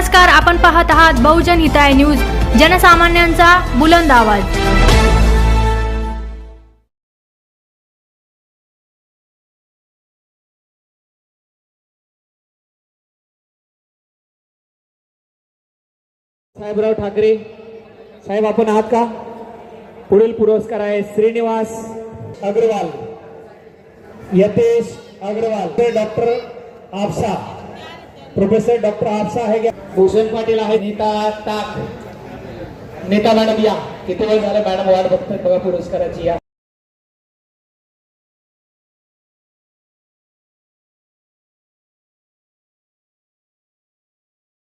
नमस्कार, आपण पाहत आहात बहुजन हिताय न्यूज, जनसामान्यांचा बुलंद आवाज। साहेबराव ठाकरे साहेब, आपण आहात का? पुढील पुरस्कार आहे श्रीनिवास अग्रवाल, यतेश अग्रवाल, डॉक्टर आपसा, प्रोफेसर डॉक्टर आपसा आहे। भूषण पाटील आहे, नीता मॅडम या, किती वेळ झाला मॅडम वाट बघतोय बघा पुरस्काराची या।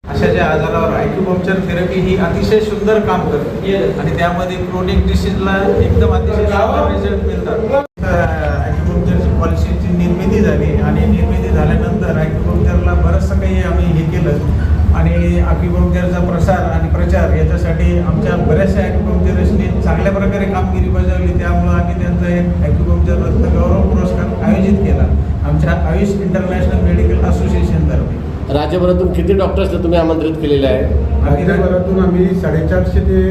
अशा ज्या आजारावर ॲक्युपंक्चर थेरपी ही अतिशय सुंदर काम करते आणि त्यामध्ये क्रोनिक डिसीजला एकदम अतिशय चांगला रिझल्ट मिळतात। ॲक्युपंक्चरची पॉलिसीची निर्मिती झाली आणि निर्मिती झाल्यानंतर ॲक्युपंक्चरला बरंचसं काही आम्ही हे केलं आणि ॲक्युपंक्चरचा प्रसार आणि प्रचार याच्यासाठी आमच्या बऱ्याचशा ॲक्युपंक्चरिस्टनी चांगल्या प्रकारे कामगिरी बजावली। त्यामुळं आम्ही त्यांचा एक ॲक्युपंक्चर रत्न गौरव पुरस्कार आयोजित केला आमच्या आयुष इंटरनॅशनल मेडिकल असोसिएशनतर्फे। राज्यभरातून किती डॉक्टर्सना तुम्ही आमंत्रित केलेले आहे? राज्यभरातून आम्ही 450 ते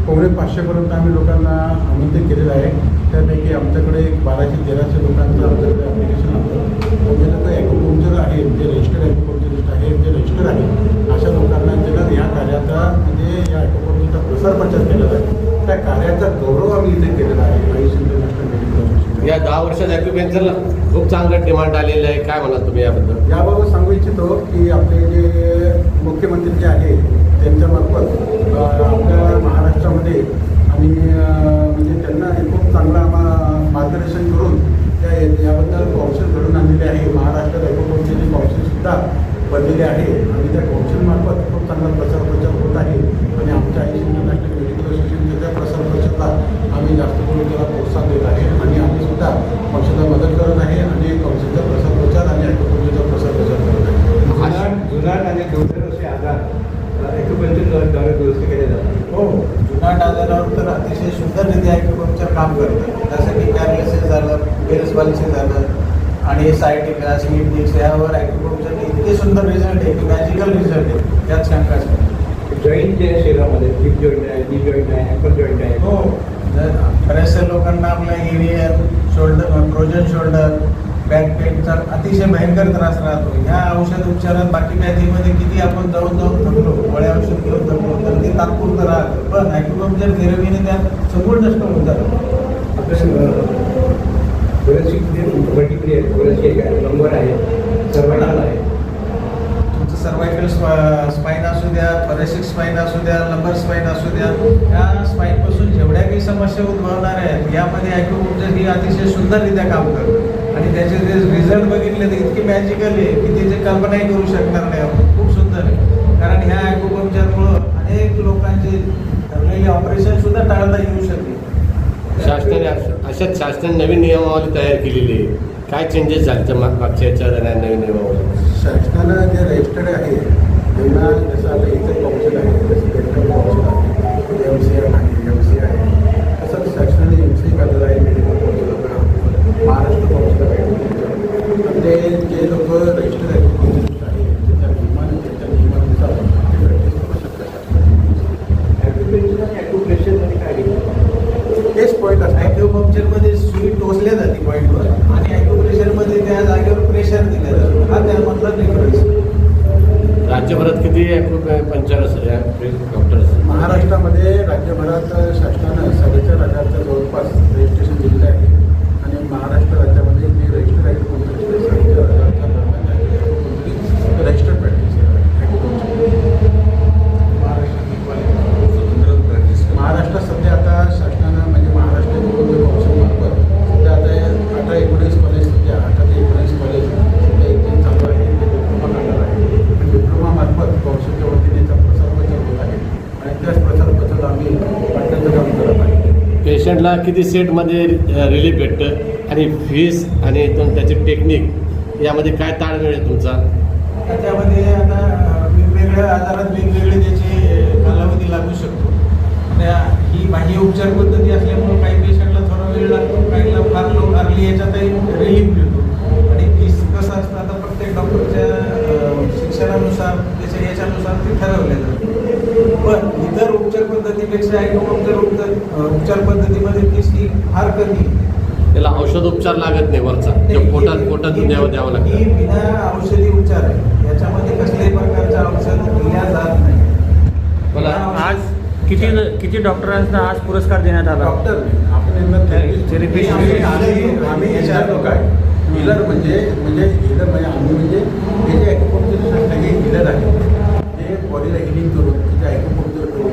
550 पर्यंत आम्ही लोकांना आमंत्रित केलेलं आहे। त्यापैकी आमच्याकडे 1200-1300 लोकांचं आमच्याकडे ॲप्लिकेशन आलं। जे लोक ॲक्युपंक्चर आहेत, जे रजिस्टर्ड ॲक्युपंक्चरिस्ट आहेत, जे रजिस्टर आहेत, अशा लोकांना ज्यांना या कार्याचा म्हणजे या ॲक्युपंक्चरचा प्रसार प्रचार केलेला आहे, त्या कार्याचा गौरव आम्ही इथे केलेला आहे आयुष इंटरनॅशनल मेडिकल असोसिएशन। या 10 वर्षात ॲक्युपंक्चरला खूप चांगलं डिमांड आलेलं आहे, काय म्हणाल तुम्ही याबद्दल? याबाबत सांगू इच्छितो की आपले जे मुख्यमंत्री जे आहे त्यांच्यामार्फत आपल्या महाराष्ट्रामध्ये आणि म्हणजे त्यांना खूप चांगला मार्गदर्शन करून याबद्दल कौन्सिल घडून आणलेले आहे। महाराष्ट्रात ॲक्युपंक्चरची कौन्सिलसुद्धा बनलेली आहे आणि त्या कौन्सिलमार्फत खूप चांगला प्रचार होत आहे आणि आमच्या आयुष इंटरनॅशनल मेडिकल असोसिएशनच्या त्या प्रसार प्रचाराला आम्ही जास्त करून त्याला प्रोत्साहन देत आहे आणि आम्ही सुद्धा पक्षाला मदत करत आहे आणि कौन्सिलचा प्रसार प्रचार आणि ॲक्युपंक्चरचा प्रसार प्रचार करत आहे। जुनाट आणि गंभीर असे आजार ॲक्युपंक्चरद्वारे दुरुस्त केले जातात। हो, जुनाट आजारावर तर अतिशय सुंदररित्या ॲक्युपंक्चर काम करतं, जसं की पॅरालिसिस झालं, पेरिस झालं आणि सायटिका, स्लिप यावर ॲक्युपंक्चरने इतके सुंदर रिझल्ट आहे की मॅजिकल रिझल्ट आहे, त्यात शंकाच नाही। जॉईंट जे शरीरामध्ये हिप जॉईंट आहे, नी जॉईंट आहे, अँकल जॉईंट आहे, हो, बऱ्याचशा लोकांना आपल्या arrear shoulder, frozen shoulder, back पेनचा अतिशय भयंकर त्रास राहतो। ह्या औषध उपचारात बाकी व्याधीमध्ये किती आपण जाऊन थकलो, गोळ्या औषध घेऊन थकलो तर ते तात्पुरतं राहतं, पण ॲक्युपंक्चर थेरपीने त्या समूळ नष्ट होऊन जातं। आपल्या बरेचशी मल्टिप्ली आहेत, बरेचशी नंबर आहे, सर्वायकल आहे, तुमचं सर्वायकल स्पाईन असू द्या, थोरॅसिक स्पाईन असू द्या, लंबर स्पाईन असू द्या, या स्पाईनपासून जेवढ्या काही समस्या उद्भवणार आहेत यामध्ये ॲक्युपंक्चर ही अतिशय सुंदररित्या काम करतं आणि त्याचे जे रिझल्ट बघितले तर इतके मॅजिकल आहे की त्याची कल्पनाही करू शकणार नाही आपण। खूप सुंदर आहे, कारण ह्या ॲक्युपंक्चरमुळं अनेक लोकांचे ठरलेले ऑपरेशन सुद्धा टाळता येऊ शकते। शासनाने अशाच शासनाने नवीन नियमावली तयार केलेली आहे, काय चेंजेस झाले मागच्या याच्यात नवीन नियमावली? शासनानं जे रजिस्टर्ड आहे त्यांना जसं आता इतर कौन्सिल आहे, जसं डेंटल कौन्सिल आहे, MCI आहे, MC आहे, तसंच शासनाने MC काढलेलं आहे मेडिकल कौन्सिल, महाराष्ट्र कौन्सिल आहे। ते जे लोक रजिस्टर्ड ॲक्युपंक्चरिस्ट आहे त्याच्या नियमानुसार ते प्रॅक्टिस करू शकतात। ॲक्युपंक्चर आणि ॲक्युप्रेशरमध्ये काय डिफरन्स? तेच पॉईंट असतात। ॲक्युपंक्चरमध्ये सुई टोचल्या जाते पॉईंटवर आणि ॲक्युप्रेशरमध्ये त्या जागेवर प्रेशर दिलं जातं, हा त्यामधला डिफरन्स। राज्यभरात किती ॲक्युपंक्चर डॉक्टर्स? महाराष्ट्रामध्ये राज्यभरात शासनानं 4,500च्या जवळपास रजिस्ट्रेशन दिलेलं आहे आणि महाराष्ट्र राज्यामध्ये जे रजिस्टर ॲक्युपंक्चरिस्ट 4,500च्या दरम्यान रजिस्टर्ड प्रॅक्टिस महाराष्ट्रात सध्या आता शासनानं म्हणजे महाराष्ट्र ॲक्युपंक्चर कौन्सिलमार्फत सध्या आता 18-19 कॉलेज, सध्या 18 ते 19 कॉलेज सध्या इथे चालू आहे, ते डिप्लोमा काढणार आहे आणि डिप्लोमामार्फत कौन्सिलच्या वतीने प्रसार प्रचार होत आहे आणि त्याच प्रसार प्रचार आम्ही वाटण्याचं काम करत आहे। पेशंटला किती सेटमध्ये रिलीफ भेटतं आणि फीस आणि त्याची टेक्निक यामध्ये काय ताळमेळ आहे तुमचा? त्याच्यामध्ये आता वेगवेगळ्या आजारात वेगवेगळे त्याचे कालावधी लागू शकतो। ही बाह्य उपचार पद्धती असल्यामुळे काही पेशंटला थोडा वेळ लागतो, काहीला फार अर्ली याच्यातही रिलीफ मिळतो आणि फीस कसं असतं आता प्रत्येक डॉक्टरच्या शिक्षणानुसार त्याच्या त्याच्यानुसार ते ठरवले जाते. पण इतर उपचार पद्धतीपेक्षा ॲक्युपंक्चर उपचार पद्धतीमध्ये फीस ही फार कमी आहे. त्याला औषधोपचार लागत नाही वरचा जो पोटात द्यावं ही लागतं. बिना औषधी उपचार आहे. याच्यामध्ये कसल्याही प्रकारचे औषध दिल्या जात नाही. मला आज किती डॉक्टरांना आज पुरस्कार देण्यात आला? डॉक्टर आपण यांना Therapist. आम्ही हिलर लोक आहे. हिलर म्हणजे आम्ही म्हणजे हे जे ॲक्युपंक्चर सगळे हिलर आहे ते बॉडीला हिलिंग करून तिथे ॲक्युपंक्चर करून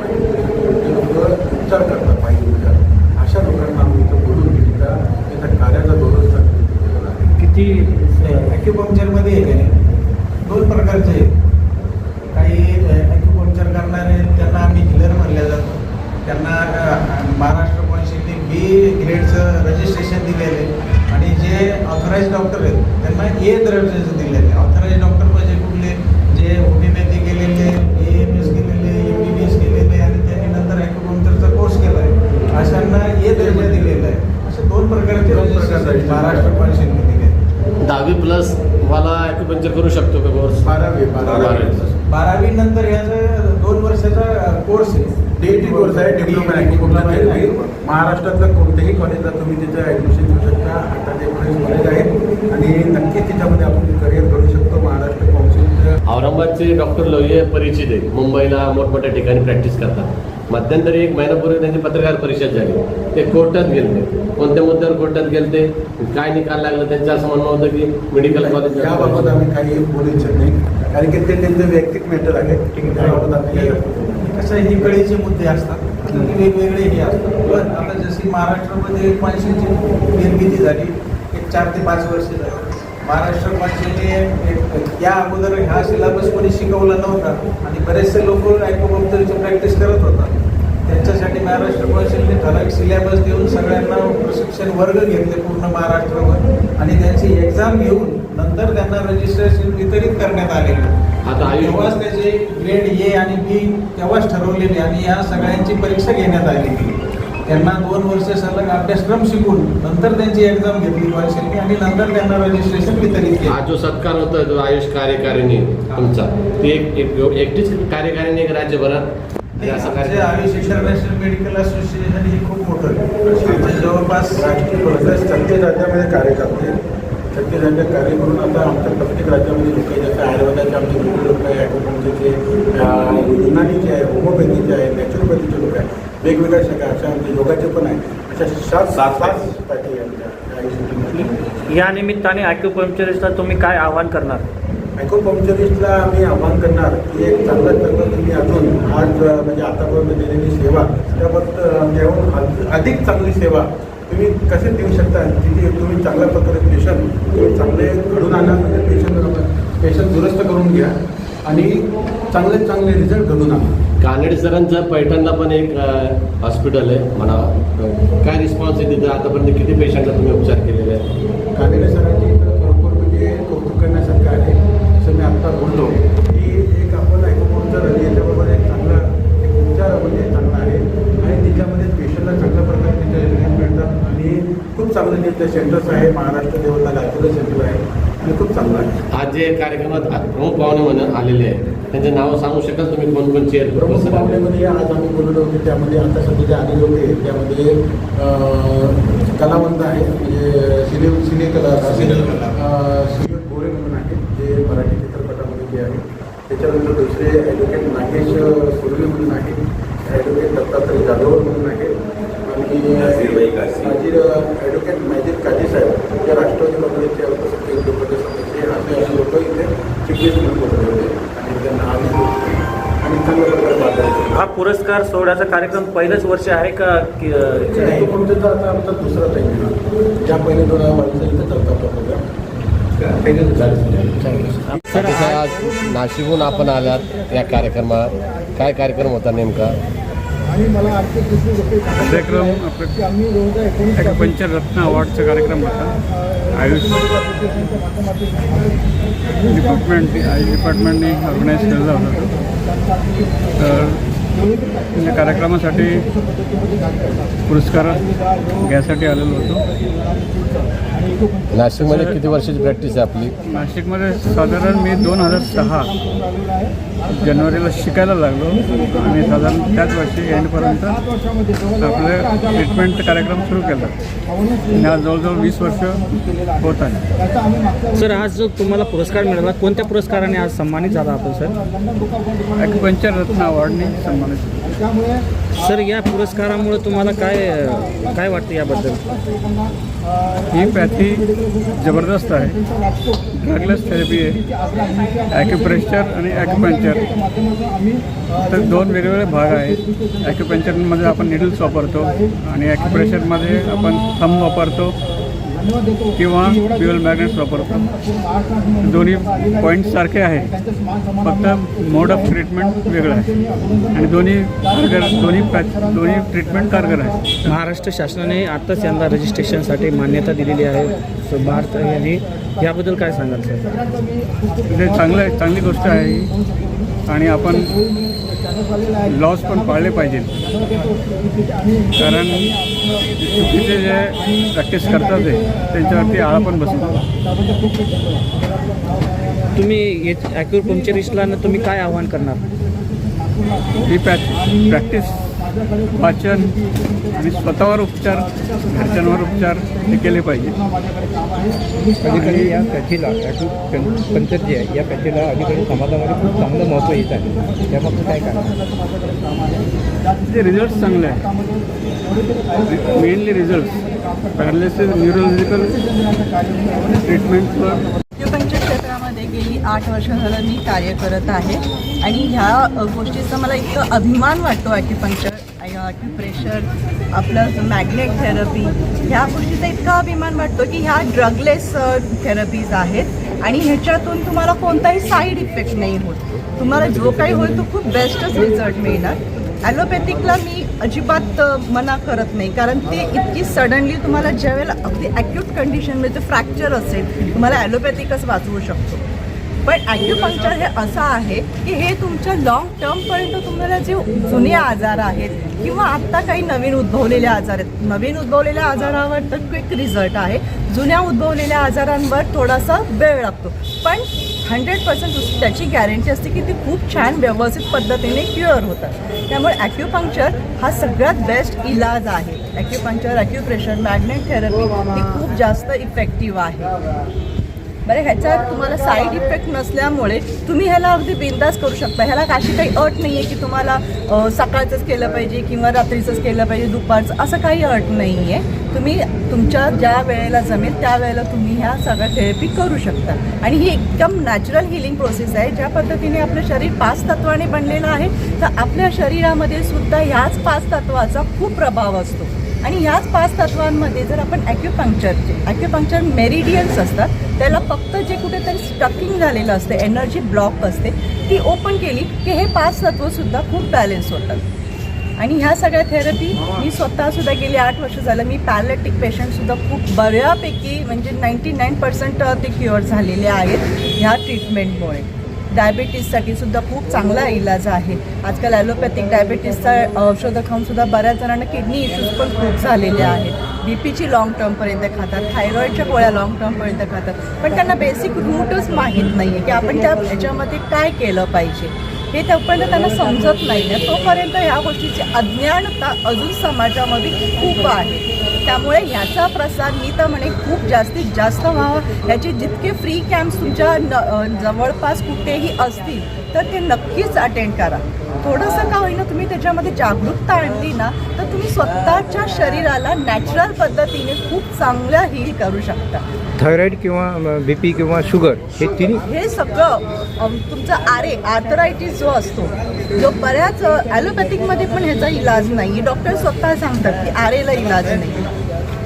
ते लोक उपचार करतात पाहिजे उपचार. अशा लोकांना आम्ही इथं बोलून घेतलं त्याच्या कार्याचा दररोज किती ॲक्युपंक्चरमध्ये आहे की नाही 2 प्रकारचे आहेत. काही ॲक्युपंक्चर करणारे त्यांना आम्ही हिलर म्हणल्या जातो. त्यांना महाराष्ट्र कॉन्शियसने B ग्रेडचं रजिस्ट्रेशन दिलेलं आहे. आणि जे ऑथराईज डॉक्टर आहेत त्यांना A दर्जाचं दिलेलं आहे. ऑथराईज डॉक्टर म्हणजे कुठले जे होमिओपॅथी केलेले, AMS केलेले, MBBS केलेले आणि त्यांनी नंतर ॲक्युपंक्चरचा कोर्स केला आहे अशांना A दर्जा दिलेला आहे. असे 2 प्रकारचे रजिस्ट्रेशन महाराष्ट्र कॉन्शियसने दिले आहेत. 10वी+ मला ॲक्युपंक्चर करू शकतो का कोर्स? 12वी नंतर याचा 2 वर्षाचा कोर्स आहे. DET कोर्स आहे. Diploma acupuncture therapy. महाराष्ट्रातल्या कोणत्याही कॉलेजला तुम्ही तिथं ॲडमिशन घेऊ शकता. आता ते कॉलेज आहे आणि नक्कीच त्याच्यामध्ये आपण करिअर करू शकतो. महाराष्ट्र काउन्सिलच्या औरंगाबादचे डॉक्टर लोहिये परिचित आहे. मुंबईला मोठमोठ्या ठिकाणी प्रॅक्टिस करतात. मध्यंतरी 1 महिन्यापूर्वी त्यांची पत्रकार परिषद झाली. ते कोर्टात गेले. कोणत्या मुद्द्यावर कोर्टात गेले, काय निकाल लागला त्यांचं असं म्हणणं होतं की मेडिकल कॉलेज याबाबत आम्ही काही बोलू इच्छित नाही कारण की ते त्यांचं वैयक्तिक मॅटर आहे. त्याबाबत आम्ही काही कसं ही कळीचे मुद्दे असतात आणि वेगवेगळे हे असतात. पण आता जशी महाराष्ट्रामध्ये कॉन्शियसची निर्मिती झाली 4 ते 5 वर्ष झाली. महाराष्ट्र कॉन्शियसने या अगोदर ह्या सिलेबस कोणी शिकवला नव्हता आणि बरेचसे लोक ॲक्युपंक्चरची प्रॅक्टिस करत होतात. त्यांच्यासाठी महाराष्ट्र कॉन्शियसने ठराविक सिलेबस देऊन सगळ्यांना प्रशिक्षण वर्ग घेतले पूर्ण महाराष्ट्रावर आणि त्यांची एक्झाम घेऊन नंतर त्यांना रजिस्ट्रेशन वितरित करण्यात आलेलं. आता तेव्हाच त्याचे ग्रेड A आणि B तेव्हाच ठरवलेले आणि या सगळ्यांची परीक्षा घेण्यात आलेली. त्यांना 2 वर्ष सलग अभ्यासक्रम शिकून नंतर त्यांची एक्झाम घेतली कॉन्शियसने आणि नंतर त्यांना रजिस्ट्रेशन वितरित केलं. हा जो सत्कार होता जो आयुष कार्यकारिणी तुमचा ती एकटीच कार्यकारिणी एक राज्यभरात आमचे आयुष इंटरनॅशनल मेडिकल असोसिएशन हे खूप मोठं आहे. जवळपास राष्ट्रीय काँग्रेस 36 राज्यामध्ये कार्य करते. 36 राज्यात कार्य करून आता आमच्या प्रत्येक राज्यामध्ये लोक आहे. जसं आयुर्वेदाचे आमचे वेगळे लोक आहे, ॲक्युपंक्चरचे, युनानीचे आहे, होमिओपॅथीचे आहे, नॅचरोपॅथीचे लोक आहे. वेगवेगळ्या सगळ्या अशा आमचे योगाचे पण आहे. अशा 7 पाठी आमच्या आयुष इंटरनॅशनल. या निमित्ताने ॲक्युपंक्चरिस्टला तुम्ही काय आवाहन करणार? ॲक्युपंक्चरिस्टला आम्ही आवाहन करणार की एक चांगला तुम्ही अजून आज म्हणजे आतापर्यंत दिलेली सेवा त्याबद्दल देऊन अधिक चांगली सेवा तुम्ही कसे देऊ शकता. तिथे तुम्ही चांगल्या प्रकारे तुम्ही चांगले घडून आणा म्हणजे पेशंट दुरुस्त करून घ्या आणि चांगले रिझल्ट घडून आणा. कानडे सरांचं पैठणला पण एक हॉस्पिटल आहे म्हणा. काय रिस्पॉन्स आहे तिथं? आतापर्यंत किती पेशंटला तुम्ही उपचार केलेले आहे? कानडे सरांची इथं भरपूर म्हणजे कौतुक करण्यासारखं आहे. जसं मी आत्ता बोलतो की एक आपण ॲक्युपंक्चर याच्याबरोबर एक चांगला एक उपचार म्हणजे चांगला आहे आणि त्याच्यामध्ये पेशंटला चांगल्या प्रकारे तिथे रिलीफ मिळतात आणि खूप चांगलं तिथलं सेंटर्स आहे. महाराष्ट्र लेवलला गायत्री सेंटर आहे आणि खूप चांगलं आहे. आज जे कार्यक्रमात प्रमुख पाहुणे म्हणून आलेले आहे त्यांचे नाव सांगू शकाल तुम्ही कोण कोण चेअर प्रमुख पाहुण्यामध्ये आज आम्ही बोललो होतो त्यामध्ये आता सध्या जे आलेले होते त्यामध्ये कलावंत आहेत म्हणजे सिने कलाकार सुयोग गोरे म्हणून आहेत जे मराठी चित्रपटामध्ये जे आहेत. त्याच्यानंतर दुसरे ॲडव्होकेट नागेश सुर्वे म्हणून आहेत. ॲडव्होकेट दत्तात्रय जाधव म्हणून आहेत आणि ॲडव्होकेट मॅजिद काजी साहेब जे राष्ट्रवादी काँग्रेसचे अल्पसंख्याक लोकप्रदेश सदस्य असे लोक इथे चिकित्स म्हणून बोलले होते आणि त्यांना आणि चांगल्या प्रकारे बाजारात. हा पुरस्कार सोहळ्याचा कार्यक्रम पहिलंच वर्ष आहे का की ॲक्युपंक्चरचा आता आमचा दुसरा टाईम आहे. ज्या पहिले 2 वर्ष इथं चालता आपला प्रोग्राम. सर आज नाशिकहून आपण आलात या कार्यक्रमात. काय कार्यक्रम होता नेमका? कार्यक्रम ॲक्युपंक्चर रत्न अवॉर्डचा कार्यक्रम होता. आयुष डिपार्टमेंटने ऑर्गनाईज केलेला होता. तर या कार्यक्रमासाठी पुरस्कार घ्यायसाठी आलेलो होतो. नाशिकमध्ये किती वर्षाची प्रॅक्टिस आहे आपली? नाशिकमध्ये साधारण मी 2006 जानेवारीला शिकायला लागलो आणि साधारण त्याच वर्षी एंडपर्यंत आपलं ट्रीटमेंट कार्यक्रम सुरू केला आणि आज जवळजवळ 20 वर्ष होत आहे. सर, आज जो तुम्हाला पुरस्कार मिळाला, कोणत्या पुरस्काराने आज सन्मानित झाला आपण सर? ॲक्युपंक्चर रत्न अवॉर्डने सन्मानित. सर, या पुरस्कारामुळे तुम्हाला काय वाटतं याबद्दल? ही पॅथी जबरदस्त आहे. ड्रगलेस थेरपी आहे. ॲक्युप्रेशर आणि ॲक्युपंक्चर तर 2 वेगवेगळे भाग आहेत. ॲक्युपंक्चरमध्ये आपण निडल्स वापरतो आणि ॲक्युप्रेशरमध्ये आपण थंब वापरतो किंवा फ्युअल मॅग्नेट्स वापरतो. दोन्ही पॉईंट सारखे आहेत, फक्त मोड ऑफ ट्रीटमेंट वेगळं आहे आणि दोन्ही ट्रीटमेंट कारगर आहे. महाराष्ट्र शासनाने आत्ताच यंदा रजिस्ट्रेशनसाठी मान्यता दिलेली आहे. सो भारत यांनी याबद्दल काय सांगाल सर? ते चांगली गोष्ट आहे ही आणि आपण लॉस पण पाळले पाहिजे, कारण चुकीचे जे प्रॅक्टिस करतात त्यांच्यावरती आळा पण बसतो. तुम्ही ॲक्युपंक्चरिस्टला तुम्ही काय आव्हान करणार? ही प्रॅक्टिस, वाचन आणि स्वतःवर उपचार, घरच्यांवर उपचार हे केले पाहिजे. अलीकडे या पॅथीला ॲक्युपंक्चर जे आहे या पॅथीला अलीकडे समाजामध्ये खूप चांगलं महत्त्व येत आहे. त्याबाबत काय करणार? ते रिझल्ट चांगले आहे. मेनली रिझल्ट पॅरालिसिस न्यूरोलॉजिकल ट्रीटमेंटवर. ॲक्युपंक्चर क्षेत्रामध्ये गेली 8 वर्ष झालं मी कार्य करत आहे आणि ह्या गोष्टीचा मला इतकं अभिमान वाटतो. ॲक्युप्रेशर, आपलं मॅग्नेट थेरपी, ह्या गोष्टीचा इतका अभिमान वाटतो की ह्या ड्रगलेस थेरपीज आहेत आणि ह्याच्यातून तुम्हाला कोणताही साईड इफेक्ट नाही होत. तुम्हाला जो काही होईल तो खूप बेस्टच रिझल्ट मिळणार. ॲलोपॅथिकला मी अजिबात मना करत नाही, कारण ते इतकी सडनली तुम्हाला ज्यावेळेला अगदी ॲक्यूट कंडिशनमध्ये फ्रॅक्चर असेल तुम्हाला ॲलोपॅथिकच वाचवू शकतो. पण ॲक्युपंक्चर हे असं आहे की हे तुमच्या लाँग टर्मपर्यंत तुम्हाला जे जुने आजार आहेत किंवा आत्ता काही नवीन उद्भवलेले आजार आहेत, नवीन उद्भवलेल्या आजारावर तर क्विक रिझल्ट आहे, जुन्या उद्भवलेल्या आजारांवर थोडासा वेळ लागतो, पण 100% त्याची गॅरंटी असते की ती खूप छान व्यवस्थित पद्धतीने क्युअर होतात. त्यामुळे ॲक्युपंक्चर हा सगळ्यात बेस्ट इलाज आहे. ॲक्युपंक्चर, ॲक्युप्रेशर, मॅग्नेट थेरपी ही खूप जास्त इफेक्टिव्ह आहे. बरं, ह्याचा तुम्हाला साईड इफेक्ट नसल्यामुळे तुम्ही ह्याला अगदी बिंदास करू शकता. ह्याला अशी काही अट नाही आहे की तुम्हाला सकाळचंच केलं पाहिजे किंवा रात्रीचंच केलं पाहिजे, दुपारचं, असं काही अट नाही आहे. तुम्ही तुमच्या ज्या वेळेला जमेल त्या वेळेला तुम्ही ह्या सगळ्या थेरपी करू शकता आणि ही एकदम नॅचरल हिलिंग प्रोसेस आहे. ज्या पद्धतीने आपलं शरीर 5 तत्वाने बनलेलं आहे तर आपल्या शरीरामध्ये सुद्धा ह्याच 5 तत्वाचा खूप प्रभाव असतो आणि ह्याच 5 तत्वांमध्ये जर आपण ॲक्युपंक्चर मेरिडियन्स असतात, त्याला फक्त जे कुठेतरी स्टकिंग झालेलं असते, एनर्जी ब्लॉक असते, ती ओपन केली की हे 5 तत्वसुद्धा खूप बॅलन्स होतात. आणि ह्या सगळ्या थेरपी मी स्वतःसुद्धा गेली 8 वर्ष झालं मी पॅरालिटिक पेशंटसुद्धा खूप बऱ्यापैकी म्हणजे 99% ते क्युअर झालेले आहेत ह्या ट्रीटमेंटमुळे. डायबिटीजसाठी सुद्धा खूप चांगला इलाज आहे. आजकाल ॲलोपॅथिक डायबिटीजचा औषधं खाऊनसुद्धा बऱ्याच जणांना किडनी इश्यूज पण खूप झालेले आहेत. बीपीची लाँग टर्मपर्यंत खातात, थायरॉईडच्या गोळ्या लाँग टर्मपर्यंत खातात, पण त्यांना बेसिक रूटच माहीत नाही आहे की आपण त्या ह्याच्यामध्ये काय केलं पाहिजे. हे तोपर्यंत त्यांना समजत नाही आहे, तोपर्यंत ह्या गोष्टीची अज्ञानता अजून समाजामध्ये खूप आहे. त्यामुळे ह्याचा प्रसार मी तर म्हणे खूप जास्तीत जास्त व्हावा. ह्याचे जितके फ्री कॅम्प्स तुमच्या जवळपास कुठेही असतील तर ते नक्कीच अटेंड करा. थोडंसं का होईना तुम्ही त्याच्यामध्ये जागरूकता आणली ना तर तुम्ही स्वतःच्या शरीराला नॅचरल पद्धतीने खूप चांगलं हील करू शकता. थायरॉईड किंवा BP किंवा शुगर हे सगळं तुमचं आर्थरायटिस जो असतो, जो बऱ्याच ॲलोपॅथिकमध्ये पण ह्याचा इलाज नाही. डॉक्टर स्वतः सांगतात की आरेला इलाज नाही.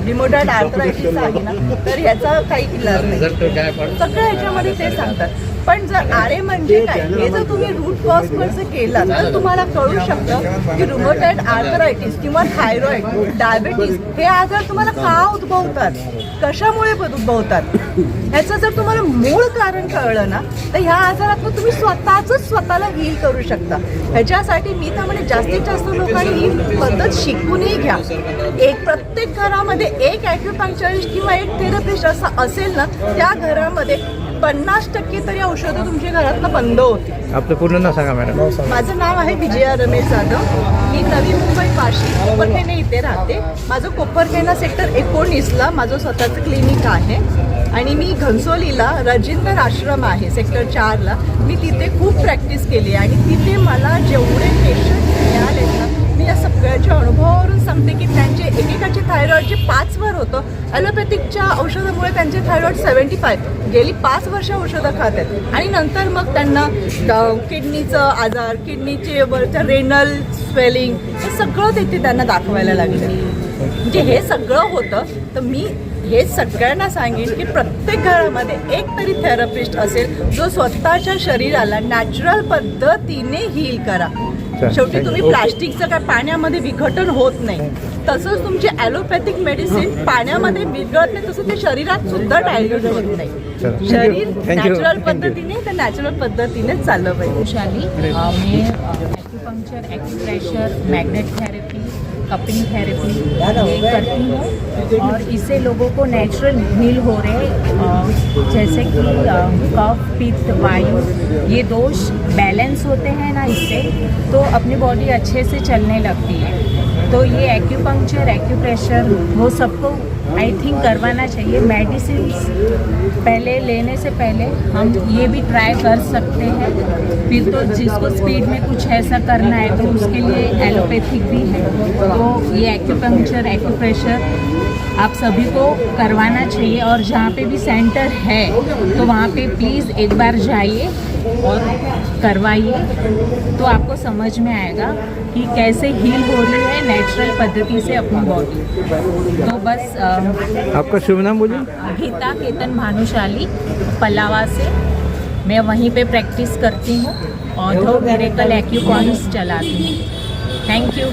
रिमोटॉइड आर्थरायटिस आहे ना तर ह्याचा काही इलाज नाही. सगळं ह्याच्यामध्ये ते सांगतात. पण जर आरे म्हणजे काय हे जर तुम्ही रूट कॉजवर जर केला तर तुम्हाला कळू शकतं की रुमॅटॉइड आर्थरायटिस किंवा थायरॉइड, डायबिटीज हे आजार तुम्हाला का उद्भवतात, कशामुळे उद्भवतात, ह्याचं जर तुम्हाला मूळ कारण कळलं ना तर ह्या आजारातून तुम्ही स्वतःला हील करू शकता. ह्याच्यासाठी मी तर म्हणजे जास्तीत जास्त लोकांनी ही पद्धत शिकूनही घ्या. प्रत्येक घरामध्ये एक ॲक्युपंक्चरिस्ट किंवा एक थेरपिस्ट असा असेल ना, त्या घरामध्ये 50% तरी औषधं तुमच्या घरातनं बंद होती. आपलं पूर्ण नाव सांगा मॅडम. माझं नाव आहे विजया रमेश जाधव. मी नवी मुंबई पाशी कोपरखेना इथे राहते. माझं कोपरखेना सेक्टर 19ला माझं स्वतःचं क्लिनिक आहे आणि मी घनसोलीला राजेंद्र आश्रम आहे सेक्टर 4ला. मी तिथे खूप प्रॅक्टिस केली आणि तिथे मला जेवढे पेशंट मिळाले ना, मी या सगळ्याच्या अनुभवावरून सांगते की त्यांचे एकेकाचे थायरॉईड जे 5वर होतं, ॲलोपॅथिकच्या औषधामुळे त्यांचे थायरॉईड 75 गेली 5 वर्ष औषधं खात आहेत आणि नंतर मग त्यांना किडनीचं आजार, किडनीचे वरचं रेनल स्वेलिंग हे सगळं तिथे त्यांना दाखवायला लागले. म्हणजे हे सगळं होतं. तर मी हे सगळ्यांना सांगेन की प्रत्येक घरामध्ये एक तरी थेरपिस्ट असेल जो स्वतःच्या शरीराला नॅचरल पद्धतीने हील करा. शेवटी तुम्ही प्लास्टिकचं काय पाण्यामध्ये विघटन होत नाही, तसंच तुमचे ॲलोपॅथिक मेडिसिन पाण्यामध्ये विघटत नाही, तसं ते शरीरात सुद्धा डायल्यूट होत नाही. शरीर नॅचरल पद्धतीने तर नॅचरल पद्धतीने चाललं पाहिजे. वैशाली, मैं acupuncture, acupressure, magnet therapy, cupping therapy ये करती हूँ और इससे लोगों को नेचुरल हील हो रहे, जैसे कि कफ, पित्त, वायु ये दोष बैलेंस होते हैं ना, इससे तो अपनी बॉडी अच्छे से चलने लगती है. तो ये एक्यूपंक्चर, एक्यूप्रेशर वो सबको आई थिंक करवाना चाहिए. मेडिसिन पहले लेने से पहले हम ये भी ट्राई कर सकते हैं. फिर तो जिसको स्पीड में कुछ ऐसा करना है तो उसके लिए एलोपैथिक भी है. तो ये एक्यूपंक्चर, एक्यूप्रेशर आप सभी को करवाना चाहिए और जहाँ पे भी सेंटर है तो वहाँ पे प्लीज़ एक बार जाइए और करवाइए, तो आपको समझ में आएगा कि कैसे हील हो रही है नेचुरल पद्धति से अपनी बॉडी. तो बस आपका शुभ नाम बोलिए. गीता केतन भानुशाली, पलावा से. मैं वहीं पे प्रैक्टिस करती हूँ और दो मिरेकल एक्यूपॉइंट्स चलाती हूँ. Thank you.